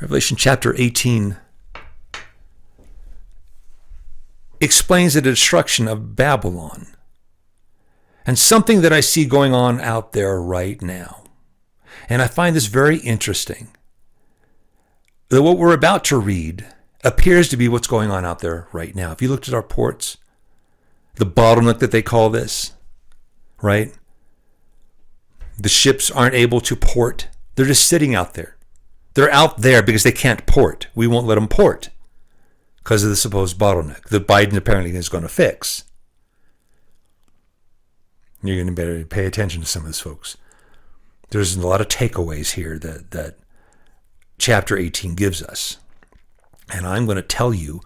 Revelation chapter 18 explains the destruction of Babylon and something that I see going on out there right now. And I find this very interesting. That what we're about to read appears to be what's going on out there right now. If you looked at our ports, the bottleneck that they call this, right? The ships aren't able to port. They're just sitting out there. They're out there because they can't port. We won't let them port because of the supposed bottleneck that Biden apparently is going to fix. You're going to better pay attention to some of this, folks. There's a lot of takeaways here that chapter 18 gives us. And I'm going to tell you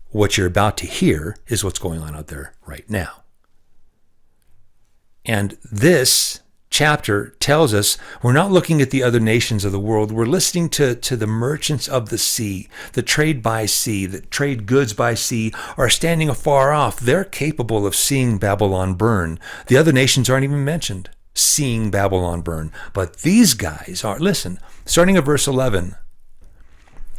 what you're about to hear is what's going on out there right now. And this chapter tells us we're not looking at the other nations of the world. We're listening to the merchants of the sea, the trade by sea, that trade goods by sea, are standing afar off. They're capable of seeing Babylon burn. The other nations aren't even mentioned, seeing Babylon burn. But these guys are, listen, starting at verse 11.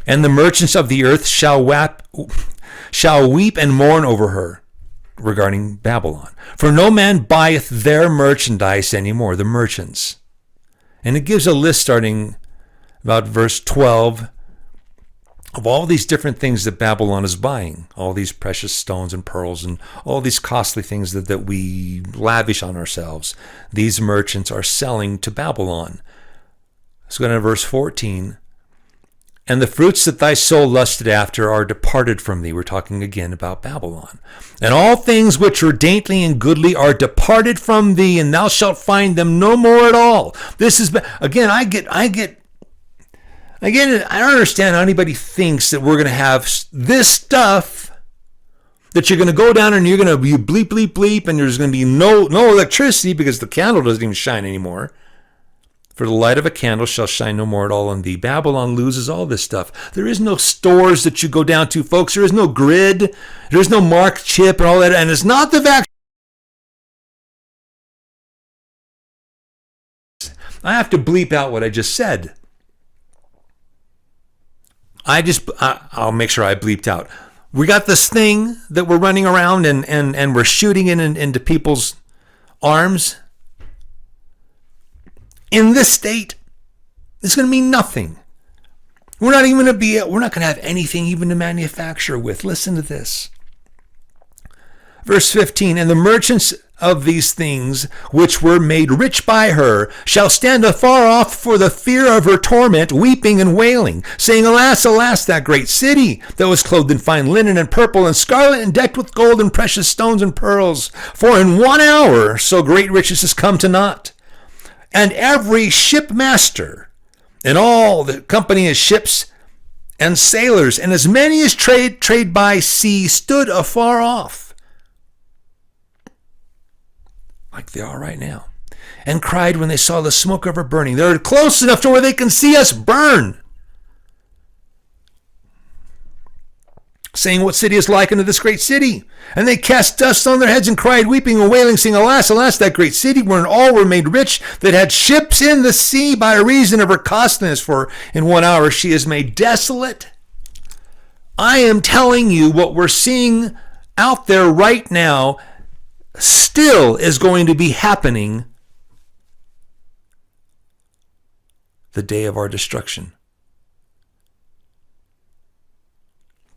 And the merchants of the earth shall weep and mourn over her, regarding Babylon. For no man buyeth their merchandise anymore, the merchants. And it gives a list starting about verse 12 of all these different things that Babylon is buying, all these precious stones and pearls and all these costly things that we lavish on ourselves. These merchants are selling to Babylon. Let's go to verse 14. And the fruits that thy soul lusted after are departed from thee. We're talking again about Babylon. And all things which are dainty and goodly are departed from thee, and thou shalt find them no more at all. This is, again, I get it. I don't understand how anybody thinks that we're going to have this stuff that you're going to go down and you're going to be bleep, bleep, bleep, and there's going to be no electricity because the candle doesn't even shine anymore. For the light of a candle shall shine no more at all on thee. Babylon loses all this stuff. There is no stores that you go down to, folks. There is no grid. There is no marked chip and all that. And it's not the vaccine. I have to bleep out what I just said. I'll make sure I bleeped out. We got this thing that we're running around and we're shooting into people's arms. In this state, it's going to mean nothing. We're not going to have anything even to manufacture with. Listen to this. Verse 15, and the merchants of these things which were made rich by her shall stand afar off for the fear of her torment, weeping and wailing, saying, Alas, alas, that great city that was clothed in fine linen and purple and scarlet and decked with gold and precious stones and pearls. For in 1 hour so great riches has come to naught. And every shipmaster and all the company of ships and sailors and as many as trade by sea stood afar off, like they are right now, and cried when they saw the smoke of her burning. They're close enough to where they can see us burn, saying, What city is like unto this great city? And they cast dust on their heads and cried, weeping and wailing, saying, Alas, alas, that great city, wherein all were made rich, that had ships in the sea by reason of her costliness, for in 1 hour she is made desolate. I am telling you what we're seeing out there right now still is going to be happening the day of our destruction.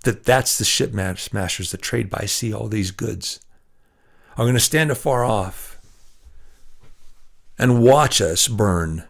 That's the shipmasters that trade by sea all these goods are going to stand afar off and watch us burn.